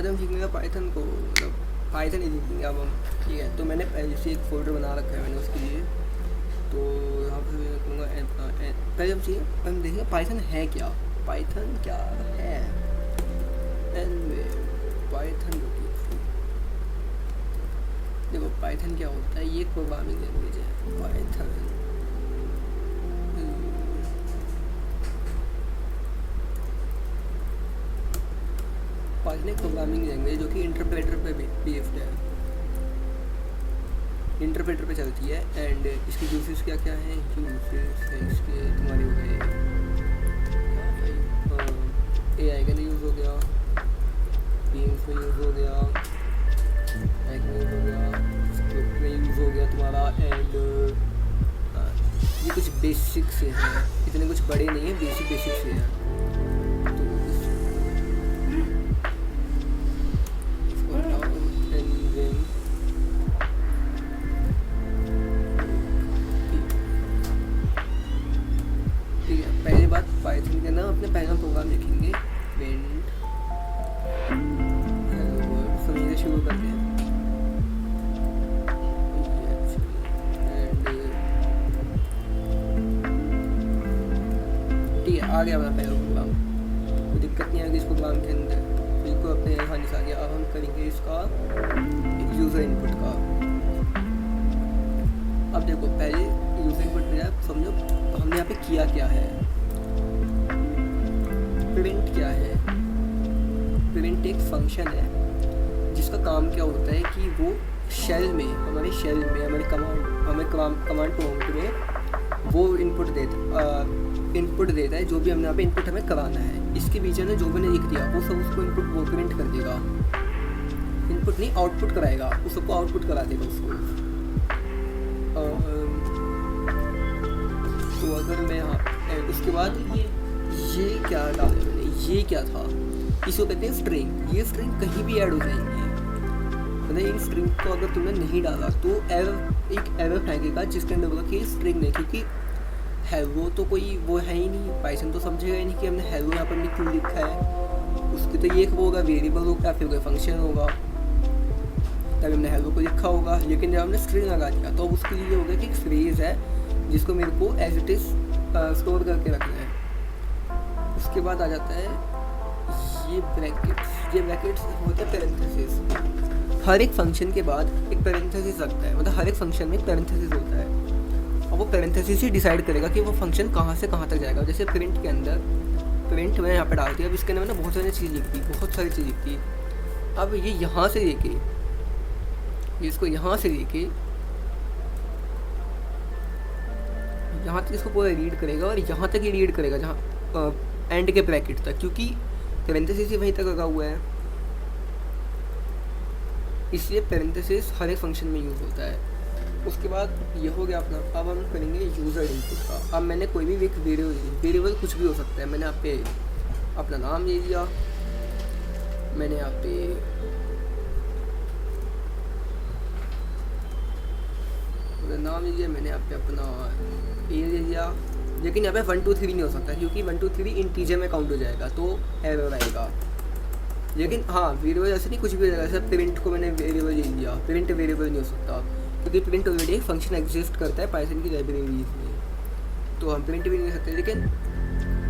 आज हम सीखेंगे पाइथन को, मतलब पाइथन ही सीखेंगे अब हम। ठीक है, तो मैंने पहले से एक फोल्डर बना रखा है मैंने उसके लिए। तो यहाँ पर मैं कहूँगा पहले हम देखेंगे पाइथन है क्या। पाइथन क्या है, एनवे पाइथन। देखो पाइथन क्या होता है, ये प्रोग्रामिंग लैंग्वेज है पाइथन। पाइथन एक प्रोग्रामिंग लैंग्वेज जो कि इंटरप्रेटर पे बेस्ड है, इंटरप्रेटर पे चलती है। एंड इसके यूजेस क्या क्या हैं, यूजेस है इसके तुम्हारे हो गए AI के लिए यूज़ हो गया, गेम्स में यूज़ हो गया, हैक में यूज़ हो गया, स्क्रिप्ट में यूज़ हो गया तुम्हारा। एंड ये कुछ बेसिक से हैं, इतने कुछ बड़े नहीं हैं, बेसिक से हैं। पाइथन के ना अपने पहला प्रोग्राम लिखेंगे वेंट हेलो वर्ल्ड, समझिए शुरू करते हैं। ठीक है, आ गया हमारा पहला प्रोग्राम, कोई दिक्कत नहीं आएगी इस प्रोग्राम के अंदर, बिल्कुल अपने आसानी से आ गया। अब हम करेंगे इसका यूज़र इनपुट का। अब देखो पहले यूज़र इनपुट में आप समझो हमने यहाँ पे किया क्या है। प्रिंट क्या है, प्रिंट एक फंक्शन है जिसका काम क्या होता है कि वो शेल में हमारे कमांड प्रॉम्प्ट में वो इनपुट देता है जो भी हमने यहाँ पे इनपुट हमें कराना है। इसके बीच में जो मैंने लिख दिया वो सब उसको इनपुट वो प्रिंट कर देगा, इनपुट नहीं आउटपुट कराएगा, उस सबको आउटपुट करा देगा उसको। तो अगर मैं यहाँ उसके बाद ये क्या डाला मैंने, ये क्या था, इसको कहते हैं स्ट्रिंग। ये स्ट्रिंग कहीं भी ऐड हो जाएंगी, मतलब इन स्ट्रिंग को अगर तुमने नहीं डाला तो एक एरर फेंकेगा जिसके अंदर होगा कि स्ट्रिंग नहीं, क्योंकि हेलो तो कोई वो है ही नहीं, पाइथन तो समझेगा ही नहीं कि हमने हेलो यहाँ पर क्यों लिखा है। उसके तो ये वो होगा वेरिएबल होगा, फिर कोई फंक्शन होगा, तभी हमने हेलो को लिखा होगा। लेकिन जब हमने स्ट्रिंग लगा दिया तो उसके लिए होगा कि एक फ्रेज है जिसको मेरे को एज इट इज़ स्टोर करके रखना है। उसके बाद आ जाता है ये ब्रैकेट्स होता है पैरेंथेसिस। हर एक फंक्शन के बाद एक पैरेंथेसिस लगता है, मतलब हर एक फंक्शन में एक पैरेंथेसिस होता है, और वो पैरेंथेसिस ही डिसाइड करेगा कि वो फंक्शन कहाँ से कहाँ तक जाएगा। जैसे प्रिंट के अंदर प्रिंट मैंने यहाँ पे डाल दिया, अब इसके अंदर मैंने बहुत सारी चीज़ लिख दी, बहुत सारी चीज़ लिख दी। अब ये यहाँ से लेके इसको यहाँ से लेके यहाँ तक इसको पूरा रीड करेगा, और यहाँ तक ही रीड करेगा जहाँ एंड के ब्रैकेट तक, क्योंकि पैरेंथेसिस ही वहीं तक लगा हुआ है, इसलिए पैरेंथेसिस हर एक फंक्शन में यूज़ होता है। उसके बाद ये हो गया अपना। अब हम करेंगे यूज़र इनपुट का। अब मैंने कोई भी एक वेरिएबल कुछ भी हो सकता है, मैंने यहाँ पे अपना नाम ले लिया, मैंने यहाँ पे नाम ले लिया, मैंने यहाँ पे अपना ए ले लिया। लेकिन यहाँ पे 1 2 3 नहीं हो सकता, क्योंकि 1 2 3 इंटीजर में काउंट हो जाएगा तो एरर आएगा। लेकिन हाँ वेरिएबल ऐसे नहीं, कुछ भी हो जाएगा। जैसे प्रिंट को मैंने वेरिएबल ले लिया, प्रिंट वेरिएबल नहीं हो सकता, क्योंकि प्रिंट ऑलरेडी एक फंक्शन एग्जिस्ट करता है पाइथन की लाइब्रेरीज में, तो हम प्रिंट भी नहीं ले सकते। लेकिन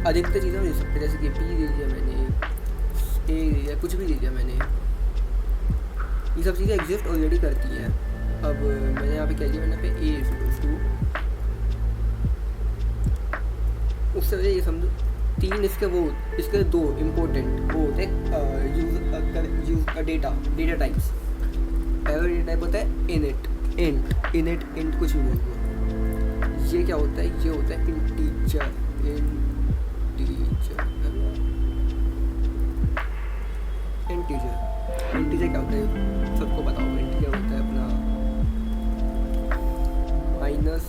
अधिकतर चीज़ें हम ले सकते हैं, जैसे कि पी ले लिया मैंने, ए ले लिया, कुछ भी ले लिया मैंने, ये सब चीज़ें एग्जिस्ट ऑलरेडी करती हैं। अब मैंने यहाँ पे क्या लिया, मैंने पे ए इक्वल्स टू, उससे ये समझो 3 इसके 2 इम्पोर्टेंट वो होते हैं यूज डेटा टाइप्स। पहला डेटा टाइप होता है इनिट कुछ भी बोल दो। ये क्या होता है, ये होता है इंटीजर क्या होता है सबको बताओ। इंटीजर होता है अपना माइनस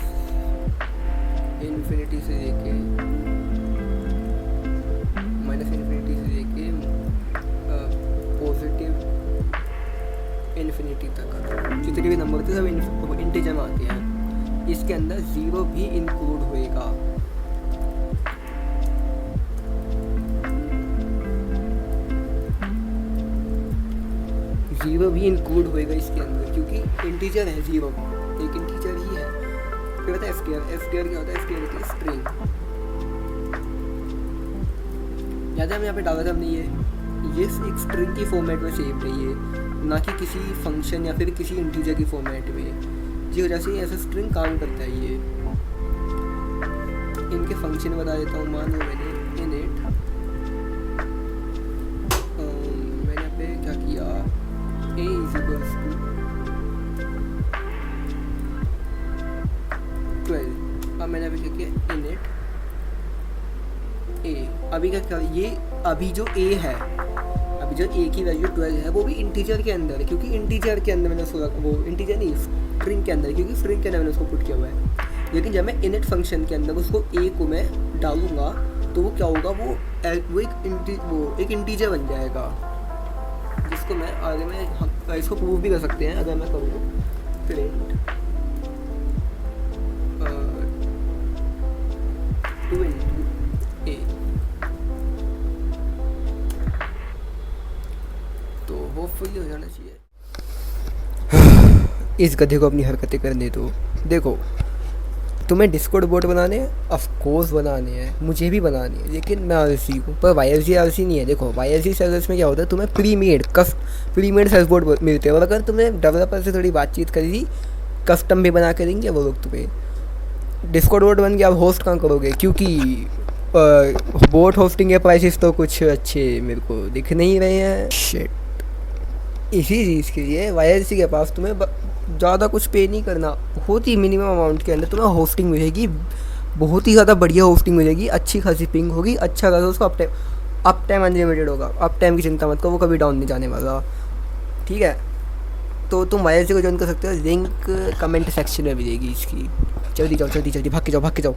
इन्फिनिटी से लेके पॉजिटिव इन्फिनिटी तक जितने भी नंबर थे सब इंटीजर में आते हैं। इसके अंदर 0 भी इंक्लूड होएगा। ज़ीरो भी इंक्लूड होएगा इसके अंदर, क्योंकि इंटीजर है ज़ीरो, एक इंटीजर ही है। फिर होता है str, str क्या होता है, str होती है स्ट्रिंग। याद है हम यहाँ पे डाला था हमने ये एक स्ट्रिंग की फॉर्मेट में सेव है ये, ना कि किसी फंक्शन या फिर किसी इंटीजर की फॉर्मेट में। जी वजह से ऐसा स्ट्रिंग काम करता है ये। इनके फंक्शन बता देता हूँ। मान लो मैंने इनिट, मैंने पे क्या किया, a इज इक्वल्स टू 12। अब मैंने अभी क्या किया, इनिट a। अभी क्या ये, अभी जो a है, अभी जो a की वैल्यू 12 है वो भी इंटीजर के अंदर है, क्योंकि इंटीजर के अंदर मैंने उसको, वो इंटीजर नहीं स्ट्रिंग के अंदर है, क्योंकि स्ट्रिंग के अंदर मैंने उसको पुट किया हुआ है। लेकिन जब मैं इनिट फंक्शन के अंदर उसको a को मैं डालूंगा तो वो क्या होगा, वो एक इंटीजर बन जाएगा, जिसको मैं आगे में इसको प्रूव भी कर सकते हैं। अगर मैं करूँ प्रिंट 2 into a, तो होपफुली हो जाना चाहिए। इस गधे को अपनी हरकतें करने दो। देखो तुम्हें डिस्कॉर्ड बोर्ड बनाने हैं, ऑफ कोर्स बनाने हैं, मुझे भी बनाने हैं, लेकिन मैं आलसी हूँ। पर YLC आलसी नहीं है। देखो YLC सर्विस में क्या होता है, तुम्हें प्री मेड सर्विस बोर्ड मिलते हैं, और अगर तुम्हें डेवलपर से थोड़ी बातचीत करी, कस्टम भी बना के देंगे वो लोग तुम्हें। डिस्कॉर्ड बोर्ड बन के आप होस्ट कहाँ करोगे, क्योंकि बोर्ड होस्टिंग के प्राइसेस तो कुछ अच्छे मेरे को दिख नहीं रहे हैं। शिट, इसी चीज़ के लिए YLC के पास तुम्हें ज़्यादा कुछ पे नहीं करना, बहुत ही मिनिमम अमाउंट के अंदर तुम्हें होस्टिंग मिलेगी, बहुत ही ज़्यादा बढ़िया होस्टिंग मिलेगी, अच्छी खासी पिंग होगी, अच्छा खासा उसका अप टाइम अनलिमिटेड होगा। अप टाइम की चिंता मत करो, वो कभी डाउन नहीं जाने वाला, ठीक है। तो तुम YLC को ज्वाइन कर सकते हो, लिंक कमेंट सेक्शन में मिलेगी इसकी। जल्दी जाओ जल्दी जल्दी, भाग के जाओ।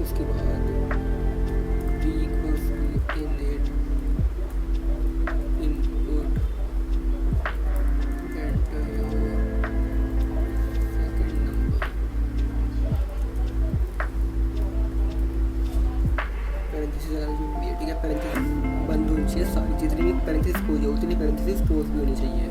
उसके बाद b equals to init input, enter your second number, parenthesis वाला जो भी है, ठीक है। पैरेंथेसिस बंद होनी चाहिए सारी, जितनी भी पैरेंथेसिस खोली हो उतनी पैरेंथेसिस क्लोज भी होनी चाहिए।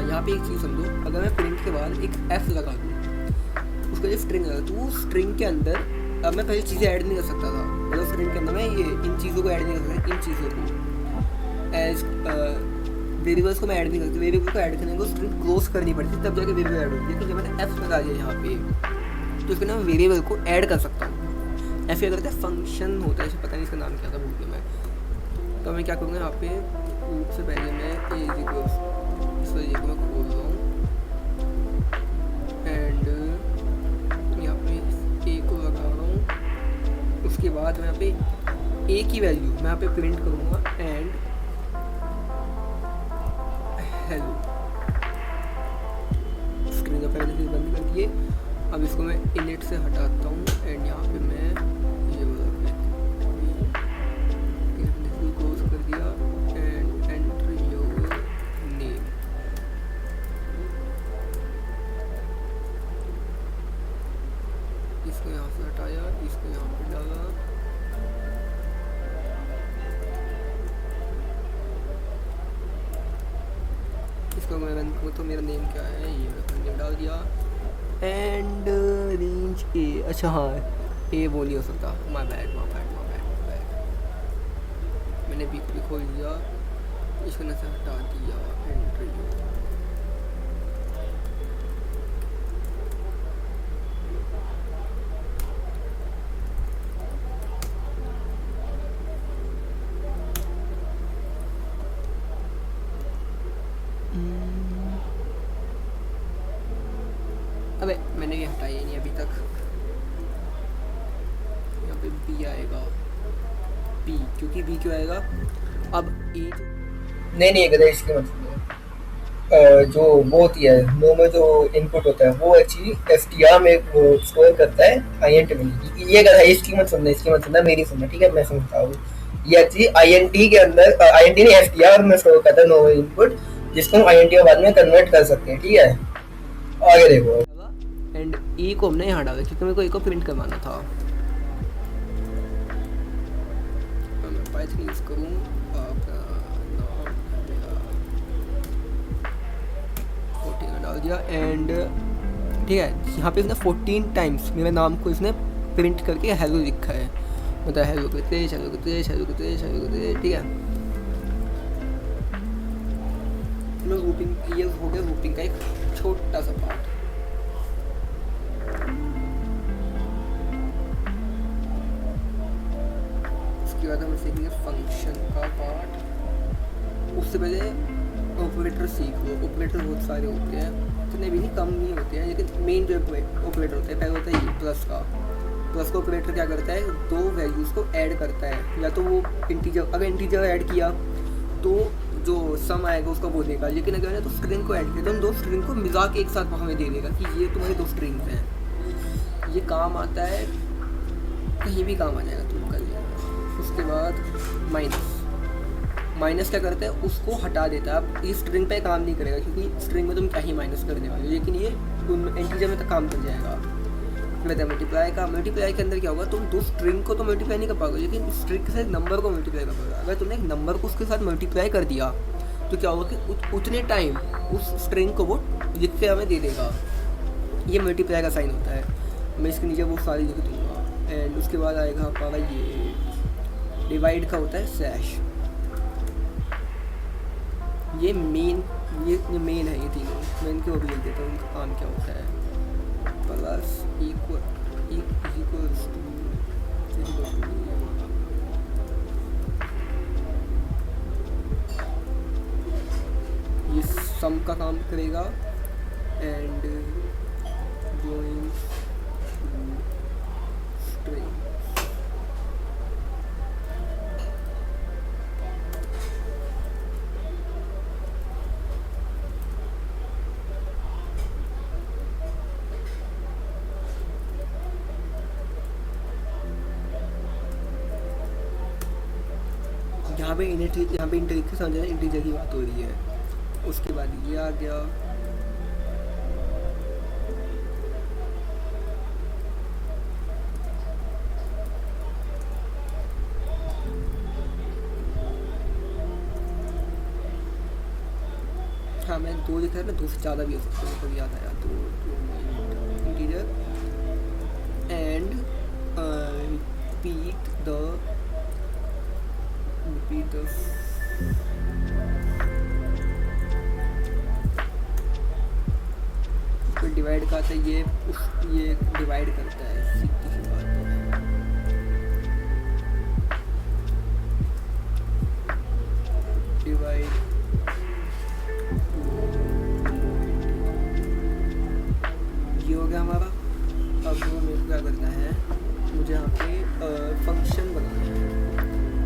यहाँ पे एक चीज़ समझो, अगर मैं प्रिंट के बाद एक f लगा दूँ, उसका जो स्ट्रिंग लगा, तो वो स्ट्रिंग के अंदर अब मैं पहले चीज़ें ऐड नहीं कर सकता था, मतलब स्ट्रिंग के अंदर मैं ये इन चीज़ों को ऐड नहीं कर सकता, इन चीज़ों को एज वेरिएबल्स को मैं ऐड नहीं कर सकता। वेरिएबल को ऐड करने को स्ट्रिंग क्लोज करनी पड़ती है, तब जाके वेरिएबल ऐड होती है। लेकिन जब मैंने f लगा दिया यहाँ पे, तो इसके मैं वेरिएबल को ऐड कर सकता हूँ। ऐसे अगर फंक्शन होता है, इसे पता नहीं इसका नाम क्या था, भूल गया मैं। तो मैं क्या करूँगा, यहाँ पे सबसे पहले मैं इस वजह को मैं खोल रहा हूँ एंड यहाँ पे ए को लगा रहा हूँ। उसके बाद मैं यहाँ पे ए की वैल्यू मैं यहाँ पे प्रिंट करूँगा एंड हेलो। स्क्रीन का पहले बंद कर दिए। अब इसको मैं इनिट से हटाता हूँ एंड यहाँ पे मैं ये क्लोज कर दिया एंड एंटर योर नेम। इसको यहाँ से हटाया, इसको यहाँ पे डाला, इसको मैं रन करूँ तो मेरा नेम क्या है, ये मैंने नेम डाल दिया एंड रेंज ए। अच्छा हाँ, ए वो नहीं हो सकता, माय बैड। मैंने बी को भी खोल दिया, इसको ना से हटा दिया, एंटर अबे मैंने ये हटाया ही नहीं अभी तक। यहाँ पे बी आएगा, बी, क्योंकि बी क्यों आएगा? अब ए नहीं गधा, इसके मतलब जो वो होती है नो में जो इनपुट होता है वो एक्चुअली एफटीआर में वो स्टोर करता है आईएनटी में। ये गधा इसकी मत सुनना, इसकी मत सुनना, मेरी सुनना, ठीक है? मैं समझता हूँ। ये एक्चुअली आईएनटी के अंदर, आईएनटी नहीं एफटीआर में स्टोर करता है नो इनपुट, जिसको हम आईएनटी में बाद में कन्वर्ट कर सकते हैं, ठीक है? आगे देखो। एंड ई को हमने यहाँ डाला क्योंकि मेरे को ए को प्रिंट करवाना था। मैं पाइथन यूज करूँ, डाल दिया एंड ठीक है। यहाँ पे इसने 14 टाइम्स मेरे नाम को इसने प्रिंट करके हेलो लिखा है, मतलब hello Kritesh, hello Kritesh, hello Kritesh, hello Kritesh, ठीक है। रूपिंग, ये हो गया रूपिंग का एक छोटा सा पार्ट। उसके बाद हम सीखेंगे फंक्शन का पार्ट। उससे पहले ऑपरेटर सीख लो। ऑपरेटर बहुत सारे होते हैं, इतने भी नहीं, कम नहीं होते हैं, लेकिन मेन जो ऑपरेटर होते हैं, पहले होता है ये प्लस का। प्लस का ऑपरेटर क्या करता है? दो वैल्यूज़ को ऐड करता है, या तो वो इंटीजर, अगर इंटीजर ऐड किया तो जो सम आएगा उसका वो देगा, लेकिन अगर तो स्ट्रिंग को ऐड किया तो दो स्ट्रिंग को मिला के एक साथ हमें दे देगा कि ये तुम्हारे दो स्ट्रिंग्स हैं। ये काम आता है, कहीं भी काम आ जाएगा, तुम कर लेना। उसके बाद माइनस क्या करता है? उसको हटा देता है। अब ये स्ट्रिंग पे काम नहीं करेगा क्योंकि स्ट्रिंग में तुम क्या ही माइनस करने वाले हो, लेकिन ये इंटीजर में तक काम कर जाएगा। फिर मल्टीप्लाई के अंदर क्या होगा? तुम दो स्ट्रिंग को तो मल्टीप्लाई नहीं कर पाओगे, लेकिन स्ट्रिंग के साथ नंबर को मल्टीप्लाई कर पाओगे। अगर तुमने एक नंबर को उसके साथ मल्टीप्लाई कर दिया तो क्या होगा कि उतने टाइम उस स्ट्रिंग को वो लिख के हमें दे देगा। ये मल्टीप्लाई का साइन होता है। मैं इसके नीचे वो सारी लिख दूँगा। एंड उसके बाद आएगा हमारा ये डिवाइड का होता है स्लैश। ये मेन है, ये तीनों मैं इनके वो भी लिख देता हूँ, उनका काम क्या होता है। प्लस इक्वल्स ये सम का काम करेगा। एंड गोइंग स्ट्रिंग, यहाँ पे इंटीजर के समझना, इंटीजर की बात हो रही है। उसके बाद ये आ गया, हाँ मैं दो लिखा है ना, दो से ज़्यादा भी हो सकता है, कभी याद आया तो इंटीजर एंड repeat the फिर डिवाइड का आता है, ये डिवाइड करता है, सीधी सी बात है। डिवाइड ये हो गया हमारा। अब मेरे को क्या करना है, मुझे यहाँ पे फंक्शन बनाना है।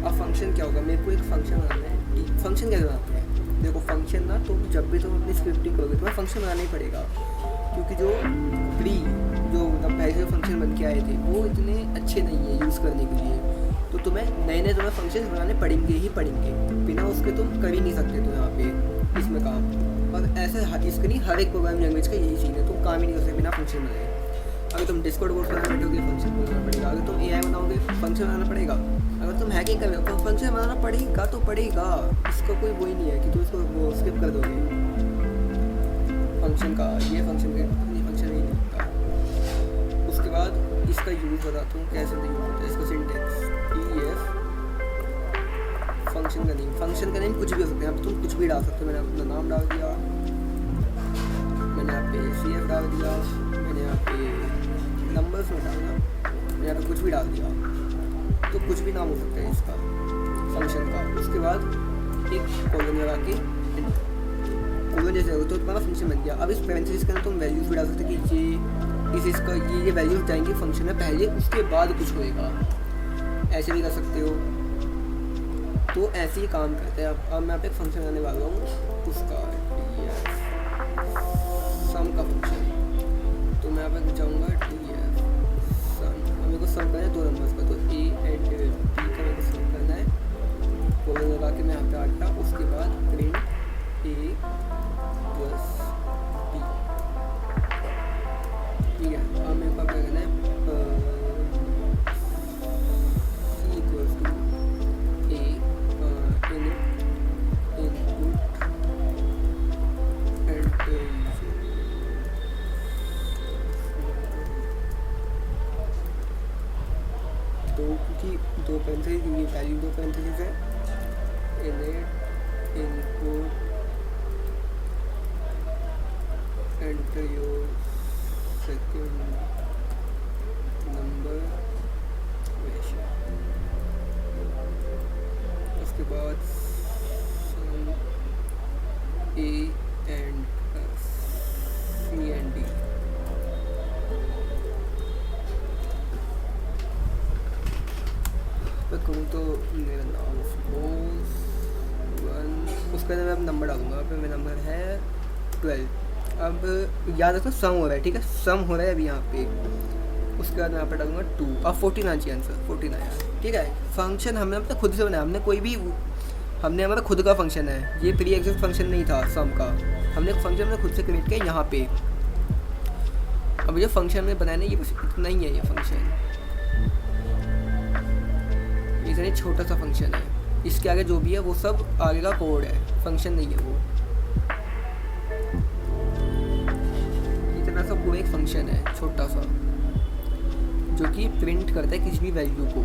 अब फंक्शन क्या होगा? मेरे को एक फंक्शन बनाना है। फंक्शन कैसे बनाते हैं? देखो फंक्शन ना, तुम जब भी तुम अपनी स्क्रिप्टिंग करोगे तुम्हें फंक्शन बनाना ही पड़ेगा, क्योंकि जो पहले जो फंक्शन बन के आए थे वो इतने अच्छे नहीं है यूज़ करने के लिए। तो तुम्हें नए तुम्हें फंक्शन बनाने पड़ेंगे ही पड़ेंगे, बिना उसके तुम कर ही नहीं सकते। तो यहाँ पे इसमें काम, और ऐसे इसके नहीं, हर एक प्रोग्रामिंग लैंग्वेज का यही चीज़ है, तुम काम ही नहीं कर सकते बिना फंक्शन बनाए। अगर तुम डिस्कॉर्ड कोर्स बनाना बैठोगे फंक्शन बनाना पड़ेगा, अगर तुम एआई बनाओगे फंक्शन बनाना पड़ेगा, अगर तुम हैकिंग कर रहे हो तो फंक्शन बनाना पड़ेगा तो पड़ेगा। इसका कोई वही नहीं है कि तुम इसको वो स्किप कर दोगे फंक्शन का। ये फंक्शन ही नहीं होता। उसके बाद इसका यूज़ बताता हूँ कैसे यूज़ होता है। इसका सिंटेक्स EF फंक्शन का नेम कुछ भी हो सकता है। अब तुम कुछ भी डाल सकते हो। मैंने अपना नाम डाल दिया, मैंने यहाँ पे CF डाल दिया, मैंने यहाँ पे नंबर्स में डालना, मैंने यहाँ पे कुछ भी डाल दिया, तो कुछ भी नाम हो सकता है इसका फंक्शन का। उसके बाद एक कॉलन लगा के, कॉलन जैसे हो तो तुम्हारा फंक्शन बन गया। अब इस पैरेंथेसिस के अंदर तुम वैल्यूज भी डाल सकते कि इसका ये वैल्यूज जाएंगे फंक्शन में पहले, उसके बाद कुछ होएगा, ऐसे भी कर सकते हो। तो ऐसे ही काम करते हैं। अब मैं यहाँ पे एक फंक्शन बनाने वाला हूँ, उसका सम का फंक्शन। तो मैं यहाँ पे जाऊँगा सम, मेरे को सम करना है 2 नंबर्स का, तो ए एंड बी का मेरे को सम करना है। कोलन लगा के मैं यहाँ पे आ गया। उसके बाद प्रिंट ए प्लस बी, ठीक है। अब मेरे को क्या करना है, C equals to A input and दो पैरेंथेसिस, ये वैल्यू 2 पैरेंथेसिस है, input enter your second number ratio. उसके बाद sum A and C and D. मैं कहूँ तो मेरा नाम सपोज 1, उसके अंदर मैं अब नंबर डालूंगा। फिर मेरा नंबर है 12। अब याद रखना सम हो रहा है, ठीक है, सम हो रहा है अभी यहाँ पे। उसके बाद मैं यहाँ पे डालूंगा 2। अब 14 आना चाहिए आंसर, 14 आया, ठीक है। फंक्शन हमने अपने खुद से बनाया, हमने कोई भी, हमने हमारा खुद का फंक्शन है, ये प्री एग्जिस्ट फंक्शन नहीं था सम का। हमने एक फंक्शन हमने खुद से क्रिएट किया यहाँ पे। अब जो फंक्शन में बनाया ना, ये बस इतना ही है, ये फंक्शन इतना छोटा सा फंक्शन है। इसके आगे जो भी है वो सब आगे का कोड है, फंक्शन नहीं है वो। इतना सा पूरा एक फंक्शन है छोटा सा, जो कि प्रिंट करता है किसी भी वैल्यू को।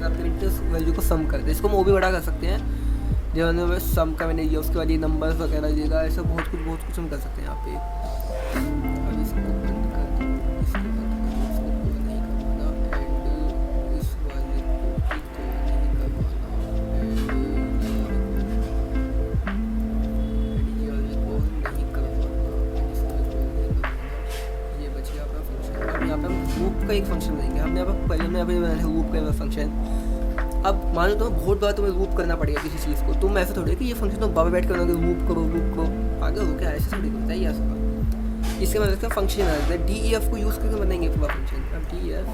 प्रिंट उस वैल्यू को सम करता है। इसको हम वो भी बड़ा कर सकते हैं, जो हमने सम का मैंने दिया, उसके बाद ये नंबर्स वगैरह देगा, ऐसा बहुत कुछ हम कर सकते हैं यहाँ पे। अब इसको बंद कर दो, इसको बंद कर दो, इसको कोड नहीं करवाना, एंड इस वाले को भी कोड नहीं करवाना, एंड ये वाले को नहीं करवाना, इस वाले को नहीं करवाना। ये बच गया अपना फंक्शन। अब यहाँ पे हम लूप का एक फंक्शन बनाएंगे। हमने अब पहले हमने अभी बनाया लूप का फंक्शन। अब मान लो तो बहुत बार तुम्हें लूप करना पड़ेगा किसी चीज़ को। तुम ऐसे थोड़ी कि ये फंक्शन तुम बाबा बैठ कर लूप करो आगे हो क्या, ऐसे थोड़ी होता है। ऐसा इसके मतलब इसका फंक्शन आता है DEF को यूज़ करके बनाएंगे पूरा फंक्शन। अब DEF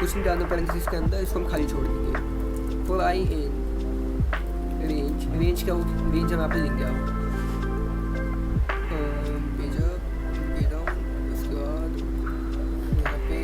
कुछ नहीं डालना पैरेंथेसिस के अंदर, इसको हम खाली छोड़ देंगे। फॉर आई इन रेंज का रेंज हम यहाँ पे देंगे। आप उसके बाद यहाँ पे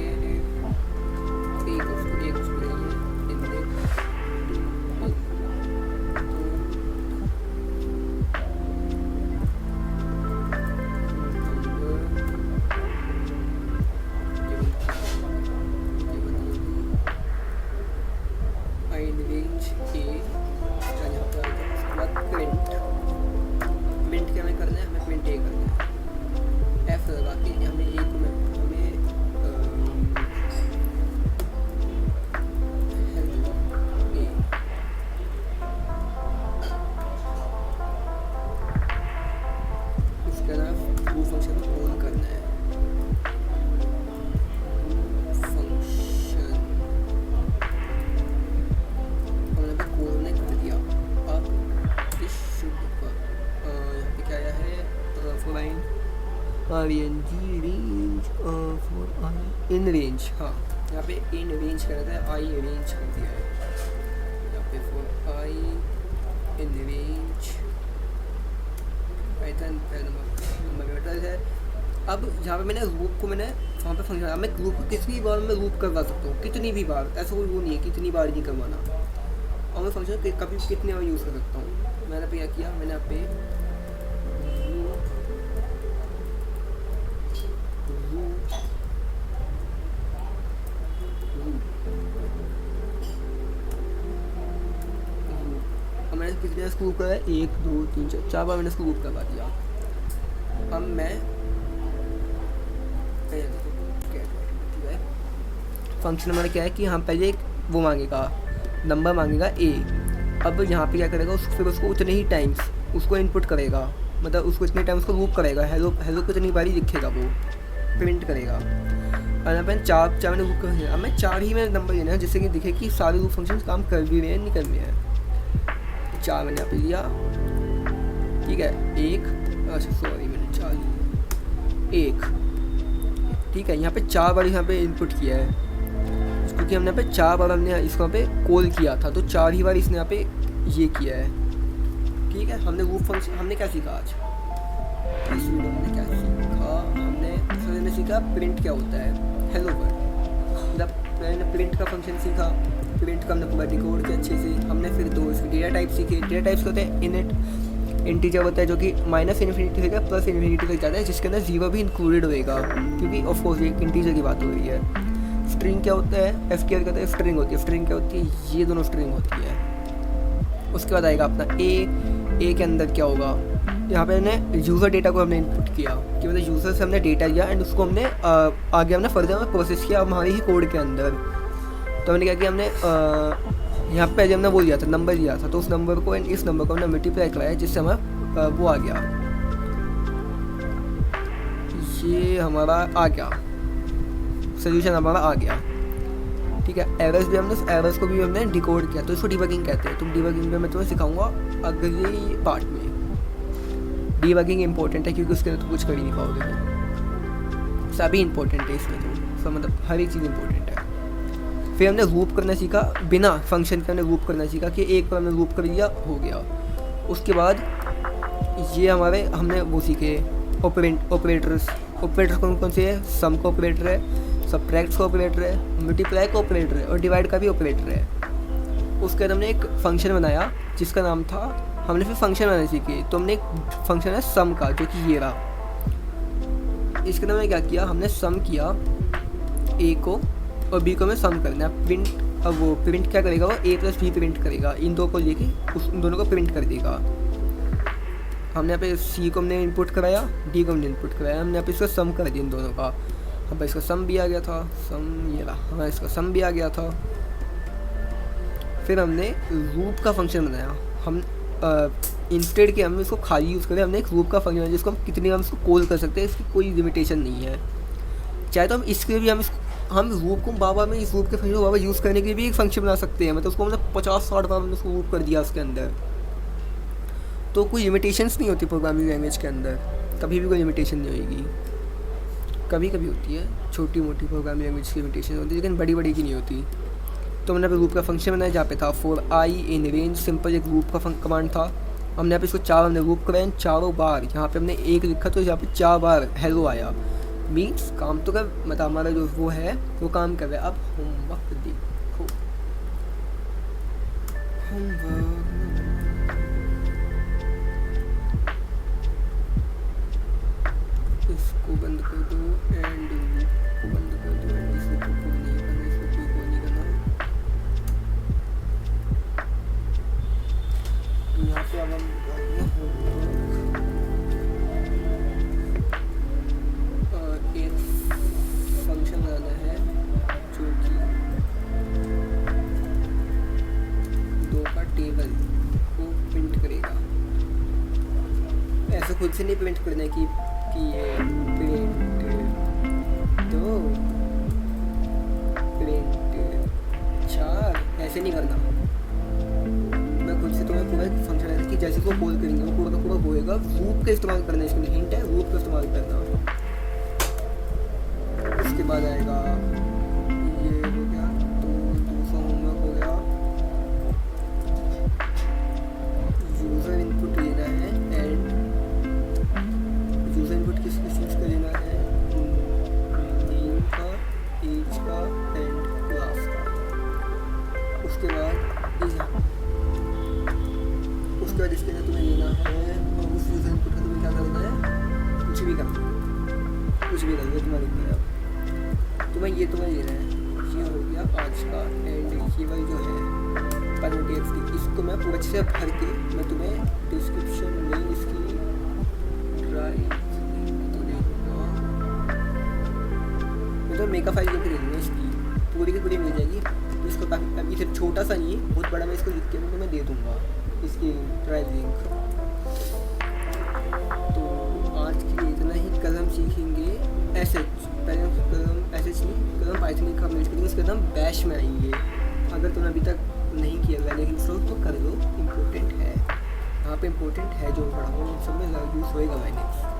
प्रिंट क्या हमें करना है, हमें प्रिंट ए करना है। F लगा के हमने ए को हमें ए, उसके बाद वो फंक्शन को कॉल करना है। फंक्शन हमने कॉल ने कर दिया। अब इस शुड पर यहाँ पे क्या आया है, for line RNG range for I in range. हाँ, यहाँ पे इन रेंज कर दिया है, आई रेंज कर दिया है यहाँ पे। For I in range Python number है। अब यहाँ पे मैंने लूप को मैंने वहाँ पे फंक्शन, मैं लूप को कितनी बार मैं लूप करवा सकता हूँ, कितनी भी बार, ऐसा कोई वो नहीं है कितनी बार नहीं करवाना। और मैं फंक्शन कभी कितने बार यूज़ कर सकता हूँ। मैंने पे क्या किया, मैंने यहाँ पे मैंने कितने बार स्कूप करा है, 1 2 3 4 बार मैंने स्कूप करवा दिया। अब मैं फंक्शन हमारा क्या है कि हम पहले एक वो मांगेगा, नंबर मांगेगा A, अब यहाँ पे क्या करेगा, फिर उसको उतने ही टाइम्स उसको इनपुट करेगा, मतलब उसको इतने टाइम उसको लूप करेगा, हेलो हेलो कितनी बारी दिखेगा वो प्रिंट करेगा। और यहाँ पे चार मैंने लूप कर दिया। अब मैं 4 ही मैंने नंबर लेना है जिससे कि दिखे कि सारे लूप फंक्शन काम कर भी रहे हैं नहीं कर रहे हैं। 4 मैंने यहाँ पे लिया, ठीक है। 1, अच्छा सॉरी मैंने 4 लिया, 1, ठीक है। यहाँ पे 4 बार यहाँ पे इनपुट किया है, क्योंकि हमने यहाँ पे 4 बार हमने इसको यहाँ पे कॉल किया था, तो 4 ही बार इसने यहाँ पे ये किया है, ठीक है। हमने लूप फंक्शन हमने क्या सीखा आज इस वीडियो में, क्या सीखा हमने सीखा प्रिंट क्या होता है, हेलो वर्ल्ड। मतलब मैंने प्रिंट का फंक्शन सीखा, प्रिंट का हमने पूरा डिकोड किया अच्छे से। हमने फिर 2 इसके डेटा टाइप सीखे। डेटा टाइप्स होते हैं इनिट इंटीजर होता है जो कि -इन्फिनिटी से +इन्फिनिटी तक जाता है, जिसके अंदर 0 भी इंक्लूडेड होएगा, क्योंकि ऑफकोर्स ये एक इंटीजर की बात हो रही है। स्ट्रिंग क्या होता है, एसक्यूएल कहते हैं स्ट्रिंग होती है। स्ट्रिंग क्या होती है, ये दोनों स्ट्रिंग होती है। उसके बाद आएगा अपना ए के अंदर क्या होगा, यहाँ पे हमने यूज़र डेटा को हमने इनपुट किया, कि मतलब यूज़र से हमने डेटा लिया एंड उसको हमने आगे हमने फर्दर में प्रोसेस किया हमारे ही कोड के अंदर। तो हमने क्या किया, हमने यहाँ पे पहले हमने वो लिया था, नंबर लिया था, तो उस नंबर को एंड इस नंबर को हमने मल्टीप्लाई कराया, जिससे हमारा वो आ गया, ये हमारा आ गया सोल्यूशन हमारा आ गया, ठीक है। एरर्स भी हमने एरर्स को भी हमने डिकोड किया, तो इसको डिबगिंग कहते हैं। तो डिबगिंग में मैं तुम्हें सिखाऊंगा अगले पार्ट में। डिबगिंग इंपॉर्टेंट है क्योंकि उसके अंदर तो कुछ कर ही नहीं पाओगे, तो सभी इंपॉर्टेंट है इसमें, तो सब मतलब हर एक चीज़ इंपॉर्टेंट है। फिर हमने लूप करना सीखा, बिना फंक्शन के हमने लूप करना सीखा, कि एक बार हमने लूप कर दिया हो गया। उसके बाद ये हमारे हमने वो सीखे ऑपरेटर्स कौन कौन से है, सम का ऑपरेटर है, सबट्रैक्ट का ऑपरेटर है, मल्टीप्लाई का ऑपरेटर है और डिवाइड का भी ऑपरेटर है। उसके बाद हमने एक फंक्शन बनाया जिसका नाम था, हमने फिर फंक्शन बनाने सीखे, तो हमने एक फंक्शन है सम का, जो कि ये रहा। इसके अंदर हमने क्या किया, हमने सम किया ए को और बी को हमें सम करना है। प्रिंट, अब वो प्रिंट क्या करेगा, वो a + b प्रिंट करेगा, इन दो को लेके उन दोनों को प्रिंट कर देगा। हमने यहाँ पे सी को हमने इनपुट कराया, डी को हमने इनपुट कराया, हमने यहाँ पे इसका सम कर दिया इन दोनों का। अब इसका सम भी आ गया था, सम ये रहा हमारा, इसका सम भी आ गया था। फिर हमने लूप का फंक्शन बनाया। हम इंस्टेड के हम इसको खाली यूज़ करें, हमने एक लूप का फंक्शन बनाया जिसको हम कितनी बार इसको कॉल कर सकते हैं, इसकी कोई लिमिटेशन नहीं है। चाहे तो हम इसके लिए भी हम लूप को बाबा में इस लूप के फंक्शन को बाबा यूज़ करने के लिए भी एक फंक्शन बना सकते हैं। मतलब उसको हमने 50-60 बार हमने उसको लूप कर दिया उसके अंदर, तो कोई लिमिटेशंस नहीं होती प्रोग्रामिंग लैंग्वेज के अंदर, कभी भी कोई लिमिटेशन नहीं होगी। कभी कभी होती है छोटी मोटी प्रोग्रामिंग लैंग्वेज की लिमिटेशन होती है, लेकिन बड़ी बड़ी की नहीं होती। तो हमने यहाँ पे लूप का फंक्शन बनाया जहाँ पे था for I in range, simple एक लूप का कमांड था। हमने यहाँ पे इसको 4 हमने लूप कराया, चारों बार यहाँ पे हमने 1 लिखा, तो यहाँ पे 4 बार हेलो आया, मीन्स काम तो कर, मतलब हमारा जो वो है वो काम कर रहा है। अब होमवर्क देखो, होमवर्क इसको बंद कर दो एंड को बंद कर दो एंड इसको को नहीं करना, इसको को नहीं करना। यहाँ पे अब हम एक फंक्शन बनाना है जो कि 2 का टेबल को प्रिंट करेगा। ऐसे खुद से नहीं प्रिंट करना है कि ये प्रिंट 2 प्रिंट 4 ऐसे नहीं करना। मैं खुद से तुम्हें पूरा फंक्शन है कि जैसे को कॉल करेंगे वो पूरा का पूरा होएगा। लूप का इस्तेमाल करना है, इसमें हिंट है, लूप का इस्तेमाल करना। उसके बाद आएगा ये हो गया, तो दूसरा होमवर्क हो गया, यूज़र इनपुट लेना है एंड यूज़र इनपुट किस चीज़ का लेना है, नेम का, एज का एंड क्लास का। उसके बाद इसके अंदर तुम्हें लेना है, और उस यूज़र इनपुट का तुम्हें क्या करना है, कुछ भी करना तुम्हारी मेरा, तुम्हें लेना है। ये हो गया आज का एंड ये वाली जो है पर इसको मैं पूरा अच्छे से भर के मैं तुम्हें डिस्क्रिप्शन में इसकी ड्राइव तो देखूँगा, मतलब मेका फाइल लेकर दे दूँगा, इसकी पूरी की पूरी मिल जाएगी। इसको इसे छोटा सा नहीं है, बहुत बड़ा, मैं इसको लिख के तो मैं दे दूँगा इसकी ड्राइव लिंक। तो आज के लिए इतना ही। कल हम सीखेंगे एसएच, पहले हम एसएच नहीं, कल हम पाइथन का मिल करेंगे, उसके बाद हम बैश में आएंगे। अगर तुमने अभी तक नहीं किया वैनिक इंस्टॉल तो कर दो, इम्पोर्टेंट है, यहाँ पे इम्पोर्टेंट है जो पढ़ा वो सब में यूज़ होएगा वैनिक्स।